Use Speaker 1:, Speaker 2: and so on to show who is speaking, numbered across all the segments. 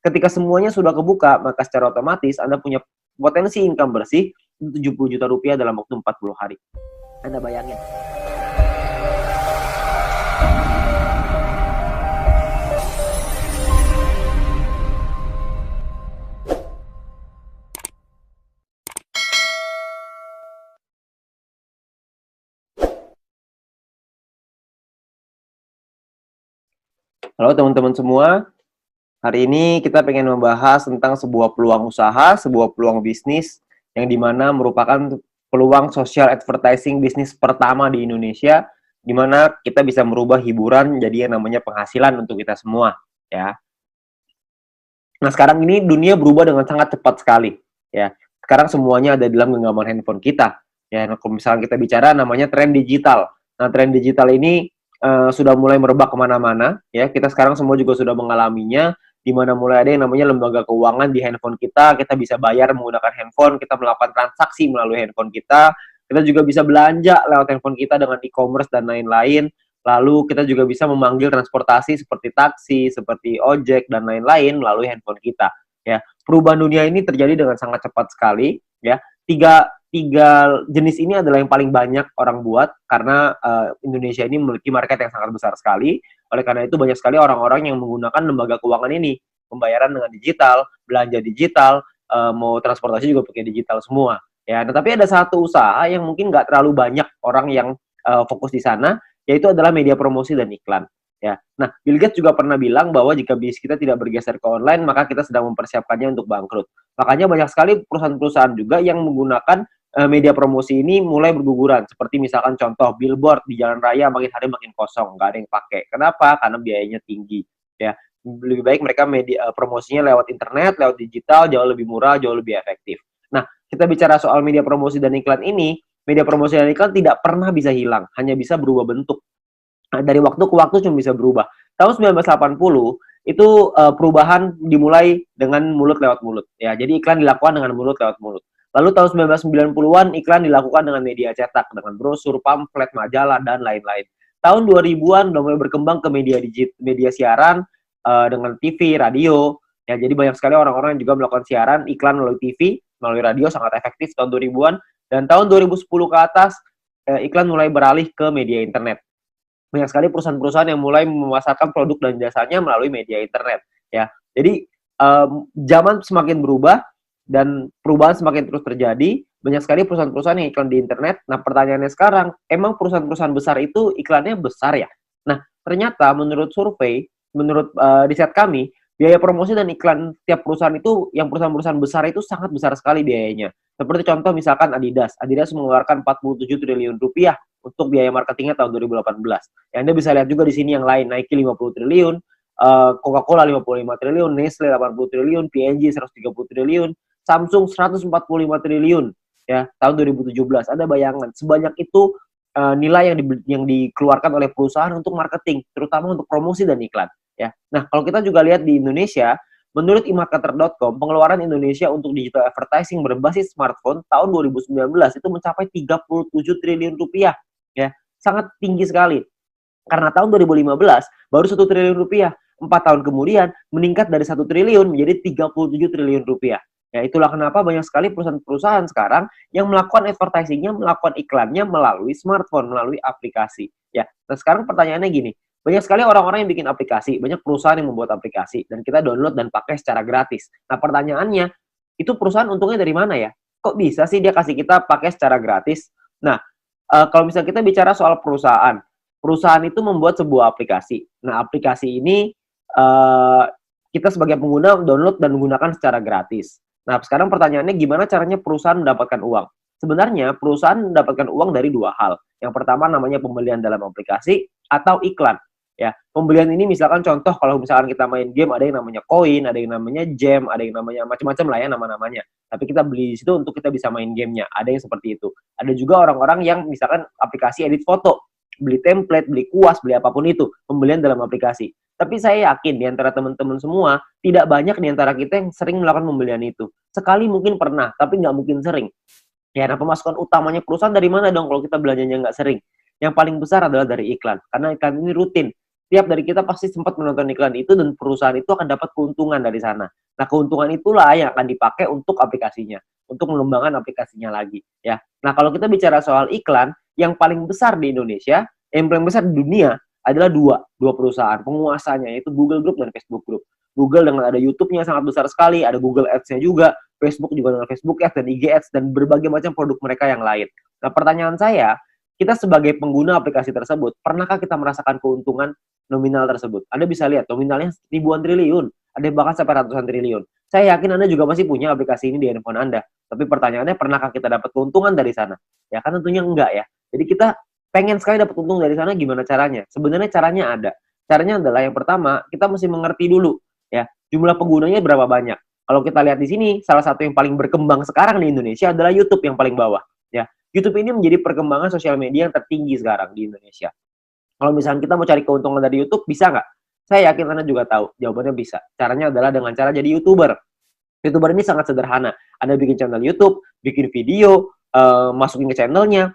Speaker 1: Ketika semuanya sudah kebuka, maka secara otomatis Anda punya potensi income bersih 70 juta rupiah dalam waktu 40 hari. Anda bayangin. Halo teman-teman semua, hari ini kita pengen membahas tentang sebuah peluang usaha, sebuah peluang bisnis yang dimana merupakan peluang social advertising bisnis pertama di Indonesia, dimana kita bisa merubah hiburan jadi yang namanya penghasilan untuk kita semua, ya. Nah sekarang ini dunia berubah dengan sangat cepat sekali, ya. Sekarang semuanya ada di dalam genggaman handphone kita, ya. Nah, kalau misalnya kita bicara namanya tren digital. Nah tren digital ini sudah mulai merebak kemana-mana, ya. Kita sekarang semua juga sudah mengalaminya, di mana mulai ada yang namanya lembaga keuangan di handphone kita bisa bayar menggunakan handphone, kita melakukan transaksi melalui handphone kita juga bisa belanja lewat handphone kita dengan e-commerce dan lain-lain, lalu kita juga bisa memanggil transportasi seperti taksi, seperti ojek, dan lain-lain melalui handphone kita, ya. Perubahan dunia ini terjadi dengan sangat cepat sekali, ya. Tiga jenis ini adalah yang paling banyak orang buat karena Indonesia ini memiliki market yang sangat besar sekali. Oleh karena itu banyak sekali orang-orang yang menggunakan lembaga keuangan ini, pembayaran dengan digital, belanja digital, mau transportasi juga pakai digital semua. Ya, nah, tapi ada satu usaha yang mungkin nggak terlalu banyak orang yang fokus di sana, yaitu adalah media promosi dan iklan. Ya, nah Bill Gates juga pernah bilang bahwa jika bisnis kita tidak bergeser ke online, maka kita sedang mempersiapkannya untuk bangkrut. Makanya banyak sekali perusahaan-perusahaan juga yang menggunakan media promosi ini mulai berguguran. Seperti misalkan contoh billboard di jalan raya makin hari makin kosong, nggak ada yang pakai. Kenapa? Karena biayanya tinggi. Ya, lebih baik mereka media promosinya lewat internet, lewat digital, jauh lebih murah, jauh lebih efektif. Nah, kita bicara soal media promosi dan iklan ini, media promosi dan iklan tidak pernah bisa hilang, hanya bisa berubah bentuk. Nah, dari waktu ke waktu cuma bisa berubah. Tahun 1980 itu perubahan dimulai dengan mulut lewat mulut, ya. Jadi iklan dilakukan dengan mulut lewat mulut. Lalu tahun 1990-an iklan dilakukan dengan media cetak, dengan brosur, pamflet, majalah, dan lain-lain. Tahun 2000-an udah mulai berkembang ke media siaran dengan TV, radio. Ya, jadi banyak sekali orang-orang yang juga melakukan siaran iklan melalui TV, melalui radio sangat efektif tahun 2000-an. Dan tahun 2010 ke atas iklan mulai beralih ke media internet. Banyak sekali perusahaan-perusahaan yang mulai memasarkan produk dan jasanya melalui media internet, ya. Jadi zaman semakin berubah dan perubahan semakin terus terjadi. Banyak sekali perusahaan-perusahaan yang iklan di internet. Nah, pertanyaannya sekarang, emang perusahaan-perusahaan besar itu iklannya besar ya? Nah, ternyata menurut survei, menurut riset kami, biaya promosi dan iklan tiap perusahaan itu, yang perusahaan-perusahaan besar itu sangat besar sekali biayanya. Seperti contoh misalkan Adidas. Adidas mengeluarkan 47 triliun rupiah untuk biaya marketingnya tahun 2018. Ya, Anda bisa lihat juga di sini yang lain, Nike 50 triliun, Coca-Cola 55 triliun, Nestle 80 triliun, P&G 130 triliun, Samsung 145 triliun, ya, tahun 2017. Ada bayangan sebanyak itu nilai yang dikeluarkan oleh perusahaan untuk marketing, terutama untuk promosi dan iklan, ya. Nah, kalau kita juga lihat di Indonesia, menurut emarketer.com, pengeluaran Indonesia untuk digital advertising berbasis smartphone tahun 2019 itu mencapai 37 triliun rupiah. Ya, sangat tinggi sekali. Karena tahun 2015 baru 1 triliun rupiah. 4 tahun kemudian meningkat dari 1 triliun menjadi 37 triliun rupiah. Ya, itulah kenapa banyak sekali perusahaan-perusahaan sekarang yang melakukan advertising-nya, melakukan iklannya melalui smartphone, melalui aplikasi. Ya, nah sekarang pertanyaannya gini, banyak sekali orang-orang yang bikin aplikasi, banyak perusahaan yang membuat aplikasi, dan kita download dan pakai secara gratis. Nah pertanyaannya, itu perusahaan untungnya dari mana ya? Kok bisa sih dia kasih kita pakai secara gratis? Nah, kalau misalnya kita bicara soal perusahaan, perusahaan itu membuat sebuah aplikasi. Nah, aplikasi ini kita sebagai pengguna download dan menggunakan secara gratis. Nah, sekarang pertanyaannya gimana caranya perusahaan mendapatkan uang? Sebenarnya perusahaan mendapatkan uang dari dua hal. Yang pertama namanya pembelian dalam aplikasi atau iklan. Ya, pembelian ini misalkan contoh kalau misalkan kita main game ada yang namanya koin, ada yang namanya gem, ada yang namanya macam-macam lah ya nama-namanya. Tapi kita beli di situ untuk kita bisa main gamenya. Ada yang seperti itu. Ada juga orang-orang yang misalkan aplikasi edit foto, beli template, beli kuas, beli apapun itu, pembelian dalam aplikasi. Tapi saya yakin di antara teman-teman semua, tidak banyak di antara kita yang sering melakukan pembelian itu. Sekali mungkin pernah, tapi nggak mungkin sering. Ya, nah pemasukan utamanya perusahaan dari mana dong kalau kita belanjanya nggak sering? Yang paling besar adalah dari iklan, karena iklan ini rutin. tiap dari kita pasti sempat menonton iklan itu dan perusahaan itu akan dapat keuntungan dari sana. Nah, keuntungan itulah yang akan dipakai untuk aplikasinya, untuk mengembangkan aplikasinya lagi, ya. Nah, kalau kita bicara soal iklan, yang paling besar di Indonesia, yang paling besar di dunia adalah dua perusahaan penguasanya, yaitu Google Group dan Facebook Group. Google dengan ada YouTube-nya sangat besar sekali, ada Google Ads-nya juga, Facebook juga dengan Facebook Ads dan IG Ads dan berbagai macam produk mereka yang lain. Nah, pertanyaan saya, kita sebagai pengguna aplikasi tersebut, pernahkah kita merasakan keuntungan nominal tersebut? Anda bisa lihat nominalnya ribuan triliun, ada bahkan sampai ratusan triliun. Saya yakin Anda juga masih punya aplikasi ini di handphone Anda. Tapi pertanyaannya, pernahkah kita dapat keuntungan dari sana? Ya kan tentunya enggak ya. Jadi kita pengen sekali dapat untung dari sana, gimana caranya? Sebenarnya caranya ada. Caranya adalah yang pertama, kita mesti mengerti dulu ya, jumlah penggunanya berapa banyak. Kalau kita lihat di sini, salah satu yang paling berkembang sekarang di Indonesia adalah YouTube yang paling bawah ya. YouTube ini menjadi perkembangan sosial media yang tertinggi sekarang di Indonesia. Kalau misalnya kita mau cari keuntungan dari YouTube, bisa nggak? Saya yakin Anda juga tahu, jawabannya bisa. Caranya adalah dengan cara jadi YouTuber. YouTuber ini sangat sederhana. Anda bikin channel YouTube, bikin video, masukin ke channelnya,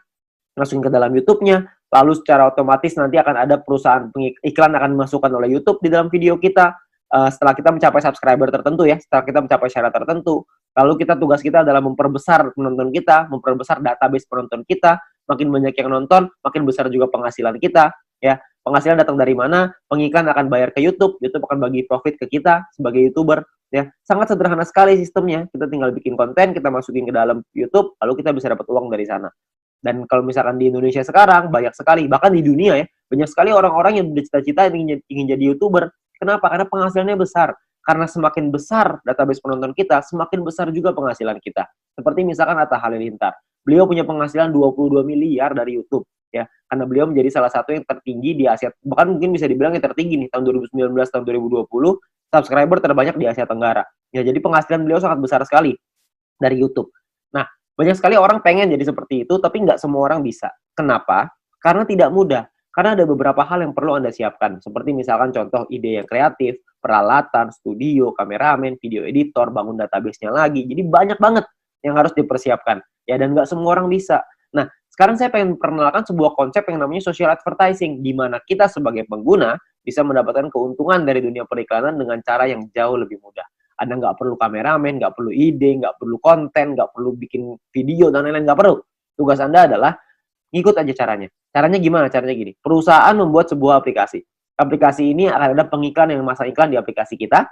Speaker 1: masukin ke dalam YouTube-nya, lalu secara otomatis nanti akan ada perusahaan iklan akan dimasukkan oleh YouTube di dalam video kita. Setelah kita mencapai subscriber tertentu ya, setelah kita mencapai syarat tertentu, lalu tugas kita adalah memperbesar penonton kita, memperbesar database penonton kita, makin banyak yang nonton, makin besar juga penghasilan kita, ya. Penghasilan datang dari mana? Pengiklan akan bayar ke YouTube, YouTube akan bagi profit ke kita sebagai YouTuber, ya. Sangat sederhana sekali sistemnya, kita tinggal bikin konten, kita masukin ke dalam YouTube, lalu kita bisa dapat uang dari sana. Dan kalau misalkan di Indonesia sekarang, banyak sekali, bahkan di dunia ya, banyak sekali orang-orang yang bercita-cita ingin jadi YouTuber. Kenapa? Karena penghasilannya besar. Karena semakin besar database penonton kita, semakin besar juga penghasilan kita. Seperti misalkan Atta Halilintar. Beliau punya penghasilan 22 miliar dari YouTube. Ya, karena beliau menjadi salah satu yang tertinggi di Asia, bahkan mungkin bisa dibilang yang tertinggi nih, tahun 2019, tahun 2020, subscriber terbanyak di Asia Tenggara. Ya, jadi penghasilan beliau sangat besar sekali dari YouTube. Nah, banyak sekali orang pengen jadi seperti itu, tapi nggak semua orang bisa. Kenapa? Karena tidak mudah. Karena ada beberapa hal yang perlu Anda siapkan. Seperti misalkan contoh ide yang kreatif, peralatan, studio, kameramen, video editor, bangun database-nya lagi. Jadi banyak banget yang harus dipersiapkan. Ya, dan nggak semua orang bisa. Nah, sekarang saya pengen perkenalkan sebuah konsep yang namanya social advertising, di mana kita sebagai pengguna bisa mendapatkan keuntungan dari dunia periklanan dengan cara yang jauh lebih mudah. Anda nggak perlu kameramen, nggak perlu ide, nggak perlu konten, nggak perlu bikin video, dan lain-lain, nggak perlu. Tugas Anda adalah ngikut aja caranya. Caranya gimana? Caranya gini, perusahaan membuat sebuah aplikasi. Aplikasi ini akan ada pengiklan yang memasang iklan di aplikasi kita.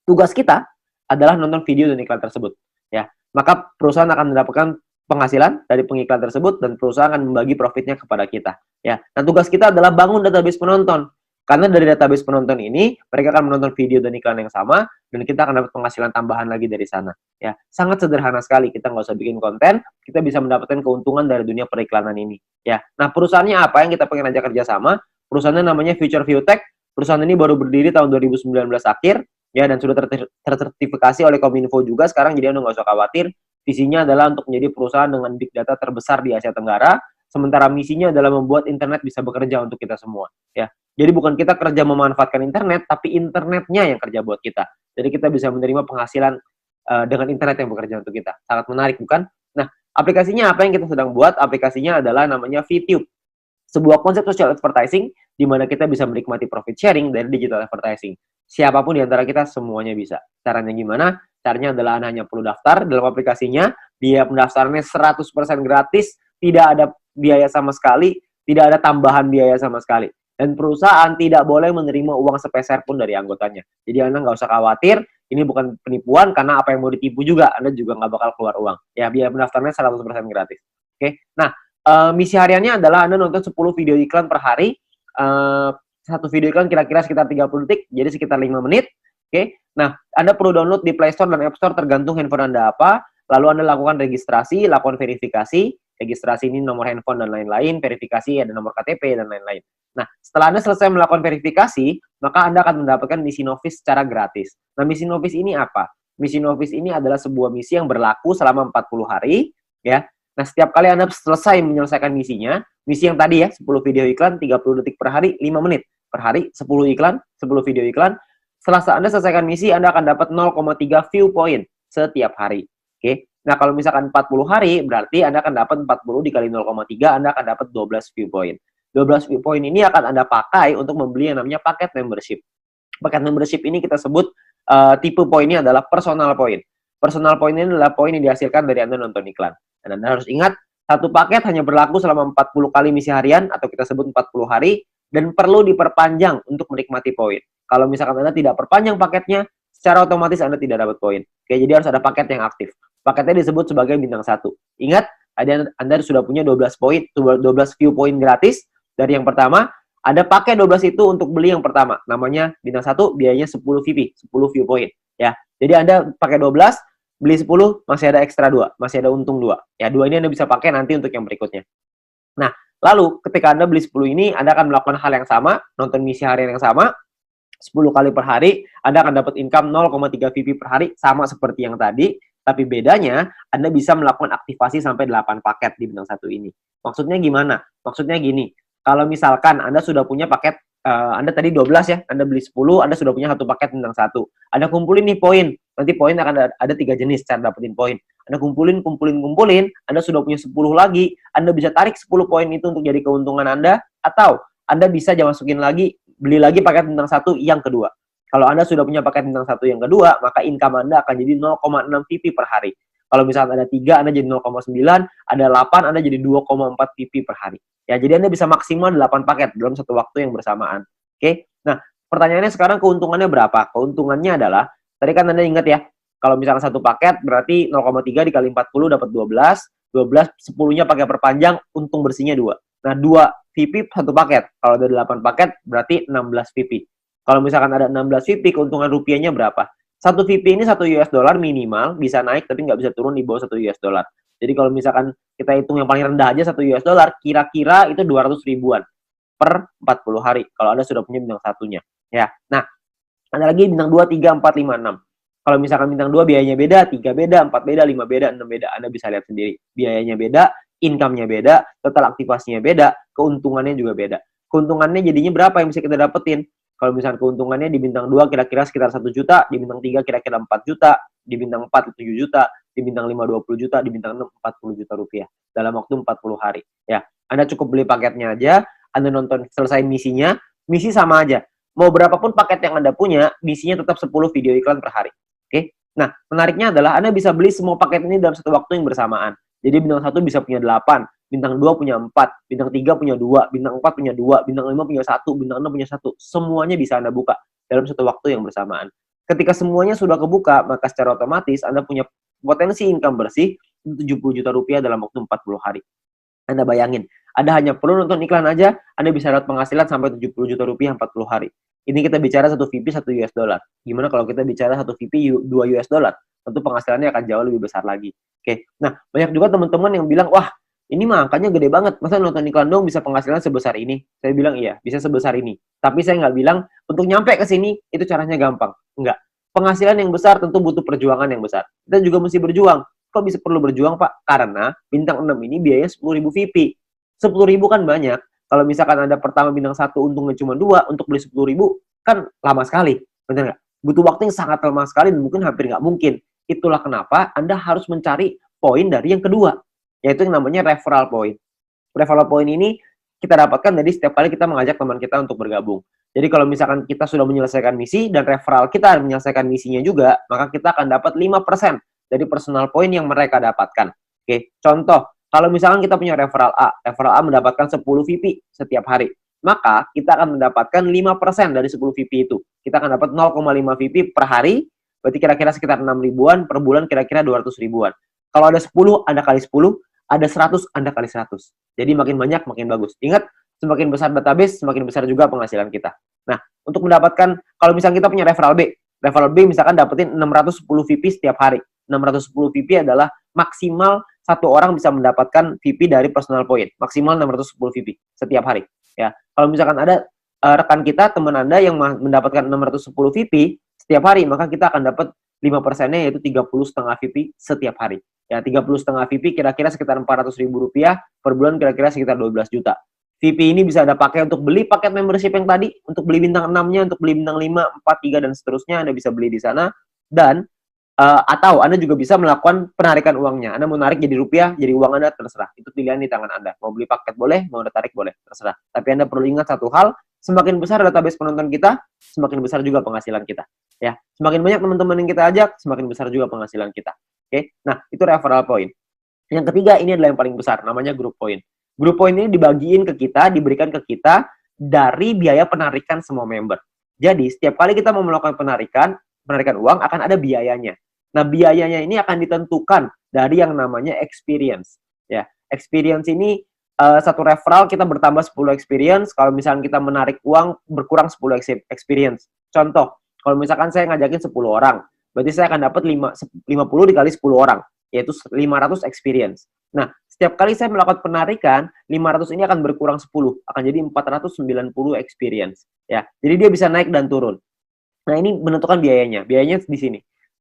Speaker 1: Tugas kita adalah nonton video dan iklan tersebut. Ya, maka perusahaan akan mendapatkan penghasilan dari pengiklan tersebut dan perusahaan akan membagi profitnya kepada kita. Ya, nah tugas kita adalah bangun database penonton. Karena dari database penonton ini, mereka akan menonton video dan iklan yang sama, dan kita akan dapat penghasilan tambahan lagi dari sana. Ya, sangat sederhana sekali. Kita nggak usah bikin konten, kita bisa mendapatkan keuntungan dari dunia periklanan ini. Ya, nah perusahaannya apa yang kita pengen ajak kerjasama? Perusahaannya namanya Future View Tech. Perusahaan ini baru berdiri tahun 2019 akhir, ya, dan sudah tersertifikasi oleh Kominfo juga sekarang, jadi Anda nggak usah khawatir. Visinya adalah untuk menjadi perusahaan dengan big data terbesar di Asia Tenggara, sementara misinya adalah membuat internet bisa bekerja untuk kita semua. Ya, jadi bukan kita kerja memanfaatkan internet, tapi internetnya yang kerja buat kita. Jadi kita bisa menerima penghasilan dengan internet yang bekerja untuk kita. Sangat menarik, bukan? Nah, aplikasinya apa yang kita sedang buat? Aplikasinya adalah namanya VTube. Sebuah konsep social advertising di mana kita bisa menikmati profit sharing dari digital advertising. Siapapun di antara kita semuanya bisa. Caranya gimana? Caranya adalah Anda hanya perlu daftar dalam aplikasinya. Biaya pendaftarannya 100% gratis, tidak ada biaya sama sekali, tidak ada tambahan biaya sama sekali. Dan perusahaan tidak boleh menerima uang sepeser pun dari anggotanya. Jadi Anda nggak usah khawatir, ini bukan penipuan, karena apa yang mau ditipu juga, Anda juga nggak bakal keluar uang. Ya, biaya pendaftarannya 100% gratis. Oke, nah, misi hariannya adalah Anda nonton 10 video iklan per hari. Satu video iklan kira-kira sekitar 30 detik, jadi sekitar 5 menit. Oke, nah, Anda perlu download di Play Store dan App Store tergantung handphone Anda apa. Lalu Anda lakukan registrasi, lakukan verifikasi. Registrasi ini nomor handphone dan lain-lain, verifikasi ada nomor KTP dan lain-lain. Nah, setelah Anda selesai melakukan verifikasi, maka Anda akan mendapatkan misi novis secara gratis. Nah, misi novis ini apa? Misi novis ini adalah sebuah misi yang berlaku selama 40 hari, ya. Nah, setiap kali Anda selesai menyelesaikan misinya, misi yang tadi ya, 10 video iklan, 30 detik per hari, 5 menit per hari, 10 iklan, 10 video iklan. Setelah Anda selesaikan misi, Anda akan dapat 0,3 view point setiap hari. Oke. Nah, kalau misalkan 40 hari, berarti Anda akan dapat 40 dikali 0,3, Anda akan dapat 12 view point. 12 poin ini akan Anda pakai untuk membeli yang namanya paket membership. Paket membership ini kita sebut tipe poinnya adalah personal point. Personal point ini adalah poin yang dihasilkan dari Anda nonton iklan. Dan Anda harus ingat, satu paket hanya berlaku selama 40 kali misi harian atau kita sebut 40 hari dan perlu diperpanjang untuk menikmati poin. Kalau misalkan Anda tidak perpanjang paketnya, secara otomatis Anda tidak dapat poin. Oke, jadi harus ada paket yang aktif. Paketnya disebut sebagai bintang 1. Ingat, Anda sudah punya 12 poin, 12 view poin gratis. Dari yang pertama, Anda pakai 12 itu untuk beli yang pertama. Namanya bintang 1, biayanya 10 VP, 10 view point. Ya. Jadi Anda pakai 12, beli 10, masih ada ekstra 2, masih ada untung 2. Ya, 2 ini Anda bisa pakai nanti untuk yang berikutnya. Nah, lalu ketika Anda beli 10 ini, Anda akan melakukan hal yang sama, nonton misi harian yang sama, 10 kali per hari, Anda akan dapat income 0,3 VP per hari, sama seperti yang tadi, tapi bedanya, Anda bisa melakukan aktivasi sampai 8 paket di bintang 1 ini. Maksudnya gimana? Maksudnya gini, kalau misalkan Anda sudah punya paket, Anda tadi 12 ya, Anda beli 10, Anda sudah punya satu paket bintang 1. Anda kumpulin nih poin, nanti poin akan ada 3 jenis cara dapetin poin. Anda kumpulin, Anda sudah punya 10 lagi, Anda bisa tarik 10 poin itu untuk jadi keuntungan Anda, atau Anda bisa masukin lagi, beli lagi paket bintang 1 yang kedua. Kalau Anda sudah punya paket bintang 1 yang kedua, maka income Anda akan jadi 0,6 VP per hari. Kalau misalnya ada 3, Anda jadi 0,9, ada 8, Anda jadi 2,4 VP per hari. Ya, jadi Anda bisa maksimal 8 paket dalam satu waktu yang bersamaan. Oke? Nah, pertanyaannya sekarang keuntungannya berapa? Keuntungannya adalah, tadi kan Anda ingat ya, kalau misalnya satu paket berarti 0,3 dikali 40 dapat 12, 10-nya pakai perpanjang, untung bersihnya 2. Nah, 2 VP satu paket. Kalau ada 8 paket berarti 16 VP. Kalau misalkan ada 16 VP, keuntungan rupiahnya berapa? Satu VP ini 1 US dollar minimal, bisa naik tapi nggak bisa turun di bawah 1 US dollar. Jadi kalau misalkan kita hitung yang paling rendah aja 1 US dollar, kira-kira itu 200 ribuan per 40 hari. Kalau Anda sudah punya bintang satunya. Ya. Nah, ada lagi bintang 2, 3, 4, 5, 6. Kalau misalkan bintang 2 biayanya beda, 3 beda, 4 beda, 5 beda, 6 beda. Anda bisa lihat sendiri. Biayanya beda, income-nya beda, total aktivasinya beda, keuntungannya juga beda. Keuntungannya jadinya berapa yang bisa kita dapetin? Kalau misalnya keuntungannya di bintang 2 kira-kira sekitar 1 juta, di bintang 3 kira-kira 4 juta, di bintang 4 7 juta, di bintang 5 20 juta, di bintang 6 40 juta rupiah dalam waktu 40 hari. Ya, Anda cukup beli paketnya aja, Anda nonton selesai misinya, misi sama aja. Mau berapapun paket yang Anda punya, misinya tetap 10 video iklan per hari. Oke? Nah, menariknya adalah Anda bisa beli semua paket ini dalam satu waktu yang bersamaan. Jadi bintang 1 bisa punya 8, bintang 2 punya 4, bintang 3 punya 2, bintang 4 punya 2, bintang 5 punya 1, bintang 6 punya 1. Semuanya bisa Anda buka dalam satu waktu yang bersamaan. Ketika semuanya sudah kebuka, maka secara otomatis Anda punya potensi income bersih 70 juta rupiah dalam waktu 40 hari. Anda bayangin, Anda hanya perlu nonton iklan aja, Anda bisa dapat penghasilan sampai 70 juta rupiah 40 hari. Ini kita bicara 1 VP 1 US dollar. Gimana kalau kita bicara 1 VP 2 US dollar? Tentu penghasilannya akan jauh lebih besar lagi. Oke. Nah, banyak juga teman-teman yang bilang, wah, ini mah angkanya gede banget. Masa nonton iklan dong bisa penghasilan sebesar ini? Saya bilang iya, bisa sebesar ini. Tapi saya nggak bilang untuk nyampe ke sini itu caranya gampang. Enggak. Penghasilan yang besar tentu butuh perjuangan yang besar. Kita juga mesti berjuang. Kok bisa perlu berjuang, Pak? Karena bintang 6 ini biayanya 10.000 VP. 10.000 kan banyak. Kalau misalkan Anda pertama bintang 1 untungnya cuma 2, untuk beli 10.000 kan lama sekali. Benar nggak? Butuh waktu yang sangat lama sekali dan mungkin hampir nggak mungkin. Itulah kenapa Anda harus mencari poin dari yang kedua, yaitu yang namanya referral point. Referral point ini kita dapatkan dari setiap kali kita mengajak teman kita untuk bergabung. Jadi kalau misalkan kita sudah menyelesaikan misi dan referral kita menyelesaikan misinya juga, maka kita akan dapat 5% dari personal point yang mereka dapatkan. Oke, contoh, kalau misalkan kita punya referral A mendapatkan 10 VP setiap hari, maka kita akan mendapatkan 5% dari 10 VP itu. Kita akan dapat 0,5 VP per hari, berarti kira-kira sekitar 6 ribuan, per bulan kira-kira 200 ribuan. Kalau ada 10, Anda kali 10, ada 100, Anda kali 100. Jadi makin banyak, makin bagus. Ingat, semakin besar database, semakin besar juga penghasilan kita. Nah, untuk mendapatkan, kalau misalnya kita punya referral B misalkan dapetin 610 VP setiap hari. 610 VP adalah maksimal satu orang bisa mendapatkan VP dari personal point. Maksimal 610 VP setiap hari. Ya, kalau misalkan ada rekan kita, teman Anda yang mendapatkan 610 VP setiap hari, maka kita akan dapat 5%-nya yaitu 30,5 VP setiap hari. Ya, 30,5 VP kira-kira sekitar 400 ribu rupiah per bulan, kira-kira sekitar 12 juta. VP ini bisa Anda pakai untuk beli paket membership yang tadi, untuk beli bintang 6-nya, untuk beli bintang 5, 4, 3, dan seterusnya, Anda bisa beli di sana. Dan Atau Anda juga bisa melakukan penarikan uangnya. Anda mau narik jadi rupiah, jadi uang Anda, terserah. Itu pilihan di tangan Anda. Mau beli paket boleh, mau Anda tarik boleh, terserah. Tapi Anda perlu ingat satu hal, semakin besar database penonton kita, semakin besar juga penghasilan kita. Ya, semakin banyak teman-teman yang kita ajak, semakin besar juga penghasilan kita. Oke, nah itu referral point. Yang ketiga, ini adalah yang paling besar, namanya group point. Group point ini dibagiin ke kita, diberikan ke kita dari biaya penarikan semua member. Jadi, setiap kali kita mau melakukan penarikan uang akan ada biayanya. Nah, biayanya ini akan ditentukan dari yang namanya experience. Ya, experience ini satu referral kita bertambah 10 experience. Kalau misalnya kita menarik uang berkurang 10 experience. Contoh, kalau misalkan saya ngajakin 10 orang, berarti saya akan dapat 50 dikali 10 orang, yaitu 500 experience. Nah, setiap kali saya melakukan penarikan, 500 ini akan berkurang 10, akan jadi 490 experience. Ya, jadi dia bisa naik dan turun. Nah, ini menentukan biayanya. Biayanya di sini.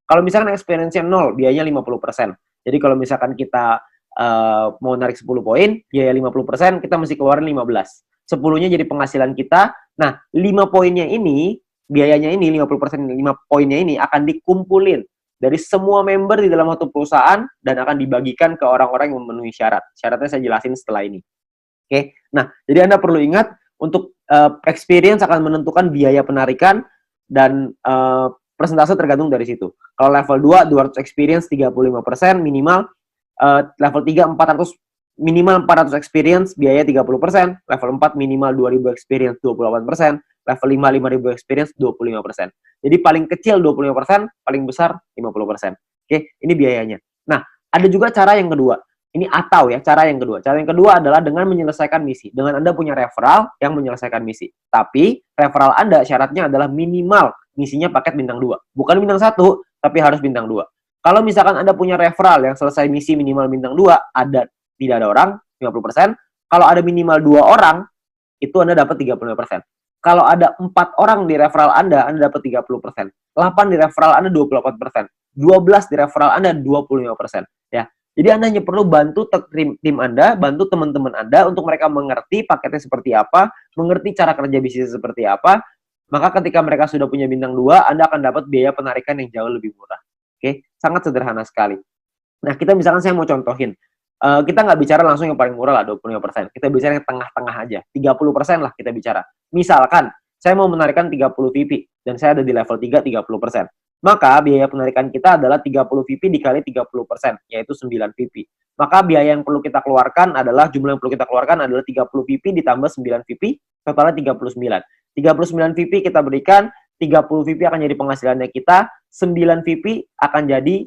Speaker 1: Kalau misalkan experience-nya 0, biayanya 50%. Jadi kalau misalkan kita mau narik 10 poin, biaya 50%, kita mesti keluarin 15. 10-nya jadi penghasilan kita. Nah, 5 poinnya ini, biayanya ini, 50%, 5 poinnya ini akan dikumpulin dari semua member di dalam satu perusahaan dan akan dibagikan ke orang-orang yang memenuhi syarat. Syaratnya saya jelasin setelah ini. Oke. Nah, jadi Anda perlu ingat untuk experience akan menentukan biaya penarikan dan persentase tergantung dari situ. Kalau level 2, 200 experience 35% minimal, level 3 400 minimal 400 experience biaya 30%, level 4 minimal 2000 experience 28%, level 5 5000 experience 25%. Jadi paling kecil 25%, paling besar 50%. Oke, ini biayanya. Nah, ada juga cara yang kedua. Ini atau ya, cara yang kedua. Cara yang kedua adalah dengan menyelesaikan misi. Dengan Anda punya referral yang menyelesaikan misi. Tapi referral Anda syaratnya adalah minimal misinya paket bintang 2. Bukan bintang 1, tapi harus bintang 2. Kalau misalkan Anda punya referral yang selesai misi minimal bintang 2, tidak ada orang, 50%. Kalau ada minimal 2 orang, itu Anda dapat 35%. Kalau ada 4 orang di referral Anda dapat 30%. 8 di referral Anda 28%. 12 di referral Anda 25%. Ya. Jadi Anda hanya perlu bantu tim Anda, bantu teman-teman Anda untuk mereka mengerti paketnya seperti apa, mengerti cara kerja bisnis seperti apa. Maka ketika mereka sudah punya bintang 2, Anda akan dapat biaya penarikan yang jauh lebih murah. Oke, sangat sederhana sekali. Nah, kita misalkan saya mau contohin. Kita nggak bicara langsung yang paling murah lah, 25%. Kita bicara yang tengah-tengah aja. 30% lah kita bicara. Misalkan, saya mau menarikan 30 VP, dan saya ada di level 3, 30%. Maka biaya penarikan kita adalah 30 VP dikali 30%, yaitu 9 VP. Maka biaya yang perlu kita keluarkan adalah, jumlah yang perlu kita keluarkan adalah 30 VP ditambah 9 VP, totalnya 39. 39 VP kita berikan, 30 VP akan jadi penghasilannya kita, 9 VP akan jadi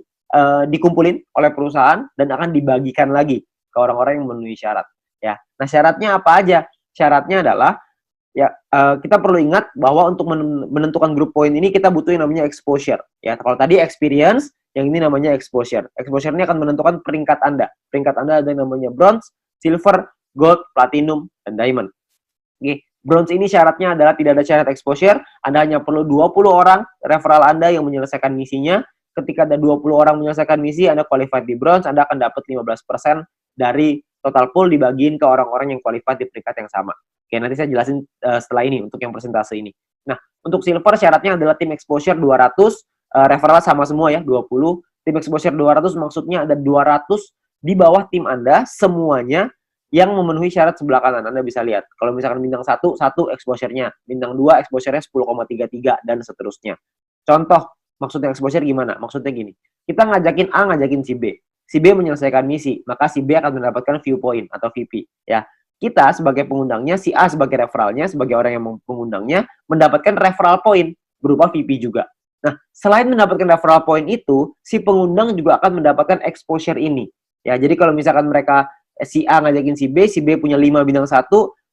Speaker 1: dikumpulin oleh perusahaan dan akan dibagikan lagi ke orang-orang yang memenuhi syarat. Ya, nah syaratnya apa aja? Syaratnya adalah ya kita perlu ingat bahwa untuk menentukan group point ini kita butuh yang namanya exposure. Ya, kalau tadi experience, yang ini namanya exposure. Exposure ini akan menentukan peringkat Anda. Peringkat Anda ada yang namanya bronze, silver, gold, platinum, dan diamond. Oke. Bronze ini syaratnya adalah tidak ada syarat exposure. Anda hanya perlu 20 orang referral Anda yang menyelesaikan misinya. Ketika ada 20 orang menyelesaikan misi, Anda qualified di bronze, Anda akan dapat 15% dari total pool dibagiin ke orang-orang yang qualified di peringkat yang sama. Oke, nanti saya jelasin setelah ini untuk yang persentase ini. Nah, untuk silver syaratnya adalah tim exposure 200, referral sama semua ya, 20. Tim exposure 200 maksudnya ada 200 di bawah tim Anda semuanya yang memenuhi syarat sebelah kanan. Anda bisa lihat. Kalau misalkan bintang 1 exposure-nya, bintang 2 exposure-nya 10,33 dan seterusnya. Contoh, maksudnya exposure gimana? Maksudnya gini, kita ngajakin A, ngajakin si B. Si B menyelesaikan misi, maka si B akan mendapatkan viewpoint atau VP. Ya, kita sebagai pengundangnya, si A sebagai referralnya, sebagai orang yang mengundangnya, mendapatkan referral point berupa VP juga. Nah, selain mendapatkan referral point itu, si pengundang juga akan mendapatkan exposure ini. Ya, jadi kalau misalkan mereka si A ngajakin si B punya 5 bintang 1,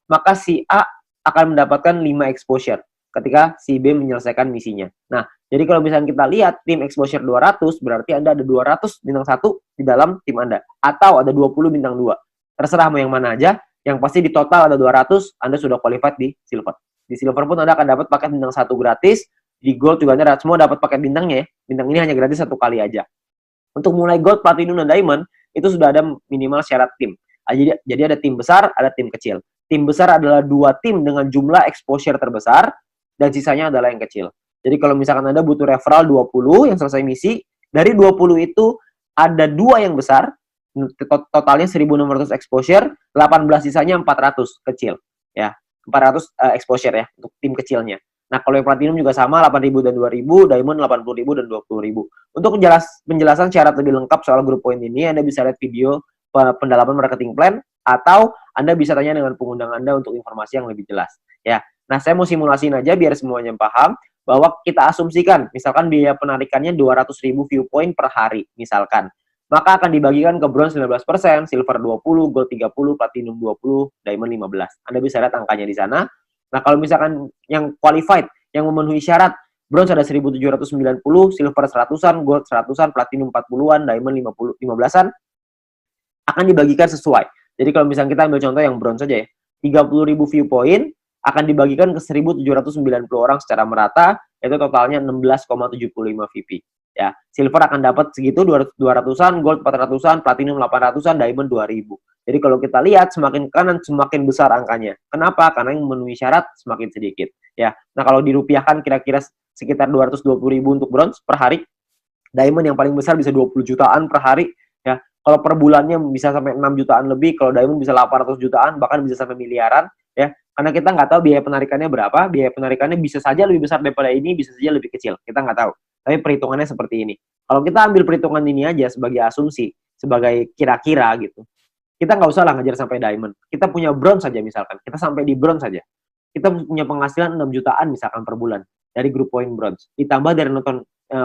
Speaker 1: maka si A akan mendapatkan 5 exposure ketika si B menyelesaikan misinya. Nah, jadi kalau misalnya kita lihat tim exposure 200, berarti Anda ada 200 bintang 1 di dalam tim Anda. Atau ada 20 bintang 2. Terserah mau yang mana aja. Yang pasti di total ada 200, Anda sudah qualified di silver. Di silver pun Anda akan dapat paket bintang 1 gratis. Di gold juga Anda semua dapat paket bintangnya ya. Bintang ini hanya gratis 1 kali aja. Untuk mulai gold, platinum, dan diamond, itu sudah ada minimal syarat tim. Jadi ada tim besar, ada tim kecil. Tim besar adalah 2 tim dengan jumlah exposure terbesar, dan sisanya adalah yang kecil. Jadi kalau misalkan Anda butuh referral 20 yang selesai misi, Dari 20 itu ada 2 yang besar, totalnya 1.600 exposure, 18 sisanya 400 kecil, ya. 400 exposure ya untuk tim kecilnya. Nah, kalau yang platinum juga sama, 8.000 dan 2.000, diamond 80.000 dan 20.000. Untuk penjelasan syarat lebih lengkap soal grup poin ini, Anda bisa lihat video pendalaman marketing plan, atau Anda bisa tanya dengan pengundang Anda untuk informasi yang lebih jelas. Ya, nah saya mau simulasiin aja biar semuanya paham, bahwa kita asumsikan, misalkan biaya penarikannya 200.000 view point per hari, misalkan. Maka akan dibagikan ke bronze 19%, silver 20, gold 30, platinum 20, diamond 15. Anda bisa lihat angkanya di sana. Nah, kalau misalkan yang qualified, yang memenuhi syarat, bronze ada 1.790, silver 100-an, gold 100-an, platinum 40-an, diamond 15-an, akan dibagikan sesuai. Jadi kalau misalnya kita ambil contoh yang bronze saja ya, 30.000 view point akan dibagikan ke 1.790 orang secara merata, itu totalnya 16,75 VP. Ya, silver akan dapat segitu 200-an, gold 400-an, platinum 800-an, diamond 2.000. Jadi kalau kita lihat semakin kanan semakin besar angkanya. Kenapa? Karena yang memenuhi syarat semakin sedikit. Ya, nah kalau dirupiahkan kira-kira sekitar 220.000 untuk bronze per hari. Diamond yang paling besar bisa 20 jutaan per hari. Ya, kalau per bulannya bisa sampai 6 jutaan lebih, kalau diamond bisa 800 jutaan, bahkan bisa sampai miliaran. Ya, karena kita nggak tahu biaya penarikannya berapa. Biaya penarikannya bisa saja lebih besar daripada ini, bisa saja lebih kecil. Kita nggak tahu. Tapi perhitungannya seperti ini. Kalau kita ambil perhitungan ini aja sebagai asumsi, sebagai kira-kira gitu, kita nggak usah lah ngejar sampai diamond. Kita punya bronze saja misalkan. Kita sampai di bronze saja. Kita punya penghasilan 6 jutaan misalkan per bulan dari grup poin bronze. Ditambah dari nonton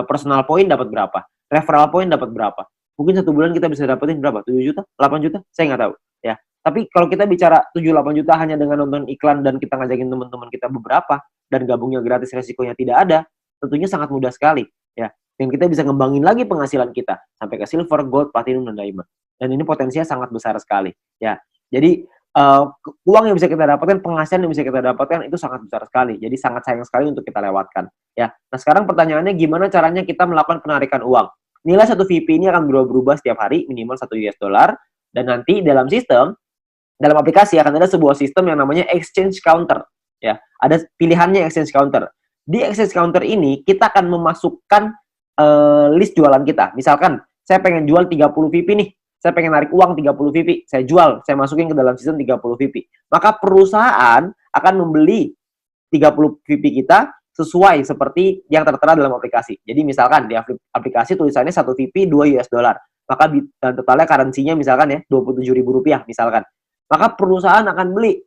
Speaker 1: personal point dapat berapa? Referral point dapat berapa? Mungkin 1 bulan kita bisa dapetin berapa? 7 juta? 8 juta? Saya nggak tahu. Ya. Tapi kalau kita bicara 7-8 juta hanya dengan nonton iklan dan kita ngajakin teman-teman kita beberapa, dan gabungnya gratis, resikonya tidak ada, tentunya sangat mudah sekali. Ya. Dan kita bisa ngembangin lagi penghasilan kita sampai ke silver, gold, platinum, dan diamond. Dan ini potensinya sangat besar sekali. Ya. Jadi uang yang bisa kita dapatkan, penghasilan yang bisa kita dapatkan itu sangat besar sekali. Jadi sangat sayang sekali untuk kita lewatkan. Ya. Nah sekarang pertanyaannya gimana caranya kita melakukan penarikan uang? Nilai 1 VP ini akan berubah-ubah setiap hari, minimal 1 US dollar. Dan nanti dalam sistem, dalam aplikasi akan ada sebuah sistem yang namanya exchange counter. Ya, ada pilihannya exchange counter. Di exchange counter ini kita akan memasukkan list jualan kita. Misalkan saya pengen jual 30 VP nih. Saya pengen narik uang 30 VP. Saya jual, saya masukin ke dalam sistem 30 VP. Maka perusahaan akan membeli 30 VP kita sesuai seperti yang tertera dalam aplikasi. Jadi misalkan di aplikasi tulisannya 1 VP 2 US dollar. Maka totalnya currency-nya misalkan ya Rp27.000 misalkan. Maka perusahaan akan beli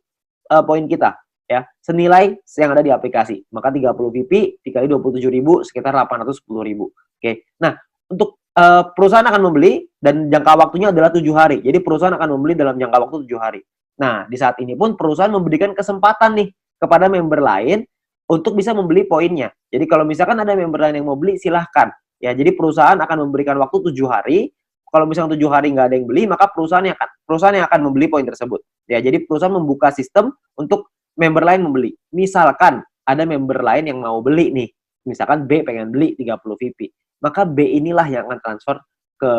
Speaker 1: poin kita ya senilai yang ada di aplikasi. Maka 30 VP dikali 27.000 sekitar 810.000. Oke. Nah, untuk perusahaan akan membeli dan jangka waktunya adalah 7 hari. Jadi perusahaan akan membeli dalam jangka waktu 7 hari. Nah, di saat ini pun perusahaan memberikan kesempatan nih kepada member lain untuk bisa membeli poinnya. Jadi kalau misalkan ada member lain yang mau beli, silahkan. Ya, jadi perusahaan akan memberikan waktu 7 hari. Kalau misalnya 7 hari nggak ada yang beli, maka perusahaan yang akan membeli poin tersebut. Ya, jadi perusahaan membuka sistem untuk member lain membeli. Misalkan ada member lain yang mau beli nih. Misalkan B pengen beli 30 VP. Maka B inilah yang akan transfer ke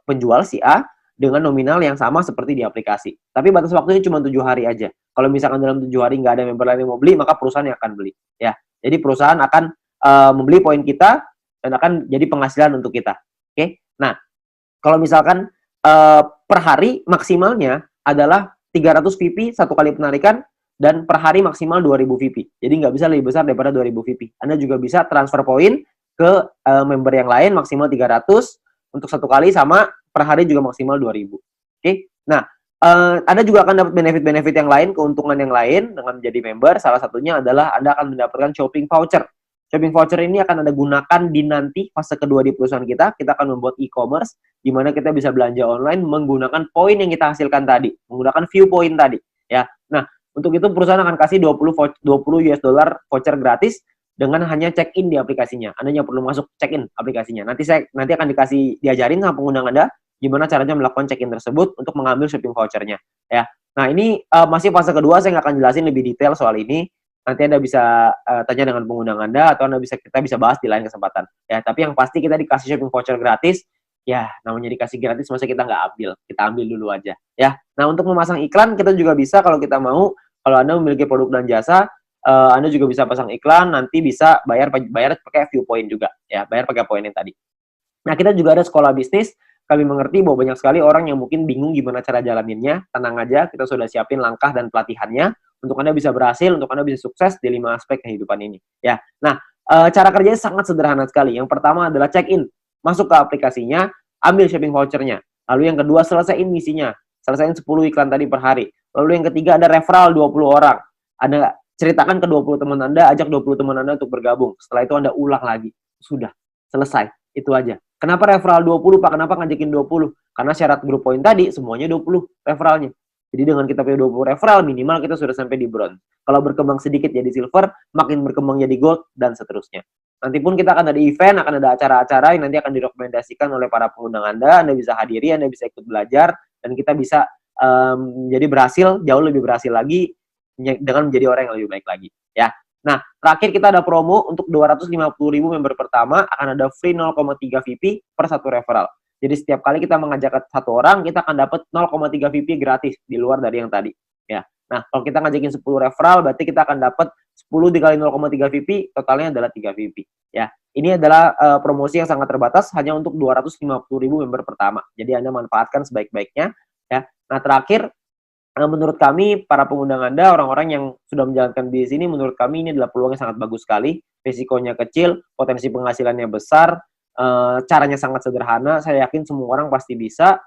Speaker 1: penjual si A dengan nominal yang sama seperti di aplikasi. Tapi batas waktunya cuma 7 hari aja. Kalau misalkan dalam 7 hari nggak ada member lain yang mau beli, maka perusahaan yang akan beli. Ya, jadi perusahaan akan membeli poin kita dan akan jadi penghasilan untuk kita. Oke? Nah, kalau misalkan per hari maksimalnya adalah 300 VP satu kali penarikan dan per hari maksimal 2.000 VP. Jadi nggak bisa lebih besar daripada 2.000 VP. Anda juga bisa transfer poin ke member yang lain maksimal 300 untuk satu kali sama per hari juga maksimal 2.000. Oke. Nah, Anda juga akan dapat benefit-benefit yang lain, keuntungan yang lain dengan menjadi member. Salah satunya adalah Anda akan mendapatkan shopping voucher. Shopping voucher ini akan Anda gunakan di nanti fase kedua di perusahaan kita. Kita akan membuat e-commerce di mana kita bisa belanja online menggunakan poin yang kita hasilkan tadi, menggunakan view point tadi, ya. Nah, untuk itu perusahaan akan kasih 20 US dollar voucher gratis dengan hanya check-in di aplikasinya. Anda yang perlu masuk check-in aplikasinya. Nanti akan diajarin sama pengundang Anda gimana caranya melakukan check-in tersebut untuk mengambil shopping vouchernya, ya. Nah, ini masih fase kedua, saya nggak akan jelasin lebih detail soal ini. Nanti Anda bisa tanya dengan pengundang Anda atau kita bisa bahas di lain kesempatan. Ya, tapi yang pasti kita dikasih shopping voucher gratis. Ya, namanya dikasih gratis masa kita nggak ambil. Kita ambil dulu aja, ya. Nah, untuk memasang iklan kita juga bisa kalau kita mau. Kalau Anda memiliki produk dan jasa, Anda juga bisa pasang iklan, nanti bisa bayar pakai view point juga, ya, bayar pakai poin yang tadi. Nah, kita juga ada sekolah bisnis. Kami mengerti bahwa banyak sekali orang yang mungkin bingung gimana cara jalaninnya. Tenang aja, kita sudah siapin langkah dan pelatihannya untuk Anda bisa berhasil, untuk Anda bisa sukses di 5 aspek kehidupan ini. Ya, nah, cara kerjanya sangat sederhana sekali. Yang pertama adalah check-in. Masuk ke aplikasinya, ambil shopping vouchernya. Lalu yang kedua, selesaiin misinya. Selesaiin 10 iklan tadi per hari. Lalu yang ketiga ada referral 20 orang. Anda ceritakan ke 20 teman Anda, ajak 20 teman Anda untuk bergabung. Setelah itu Anda ulang lagi. Sudah, selesai. Itu aja. Kenapa referral 20, Pak? Kenapa ngajakin 20? Karena syarat grup poin tadi semuanya 20 referralnya. Jadi dengan kita punya 20 referral, minimal kita sudah sampai di bronze. Kalau berkembang sedikit jadi silver, makin berkembang jadi gold, dan seterusnya. Nanti pun kita akan ada event, akan ada acara-acara yang nanti akan direkomendasikan oleh para pengundang Anda bisa hadiri, Anda bisa ikut belajar, dan kita bisa jadi berhasil, jauh lebih berhasil lagi, dengan menjadi orang yang lebih baik lagi. Ya. Nah, terakhir kita ada promo untuk 250.000 member pertama, akan ada free 0,3 VP per satu referral. Jadi setiap kali kita mengajak satu orang, kita akan dapat 0,3 VP gratis di luar dari yang tadi. Ya. Nah, kalau kita ngajakin 10 referral, berarti kita akan dapat 10 dikali 0,3 VP, totalnya adalah 3 VP. Ya. Ini adalah promosi yang sangat terbatas, hanya untuk 250.000 member pertama. Jadi Anda manfaatkan sebaik-baiknya. Ya. Nah, terakhir, menurut kami, para pengundang Anda, orang-orang yang sudah menjalankan bisnis ini, menurut kami ini adalah peluang yang sangat bagus sekali. Risikonya kecil, potensi penghasilannya besar, caranya sangat sederhana. Saya yakin semua orang pasti bisa.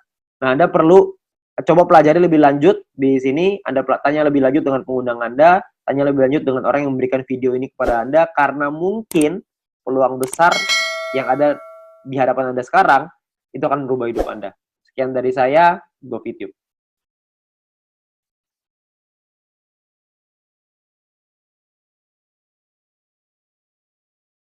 Speaker 1: Nah, Anda perlu coba pelajari lebih lanjut di sini. Anda tanya lebih lanjut dengan pengundang Anda, tanya lebih lanjut dengan orang yang memberikan video ini kepada Anda, karena mungkin peluang besar yang ada di hadapan Anda sekarang, itu akan merubah hidup Anda. Sekian dari saya, GoFitube.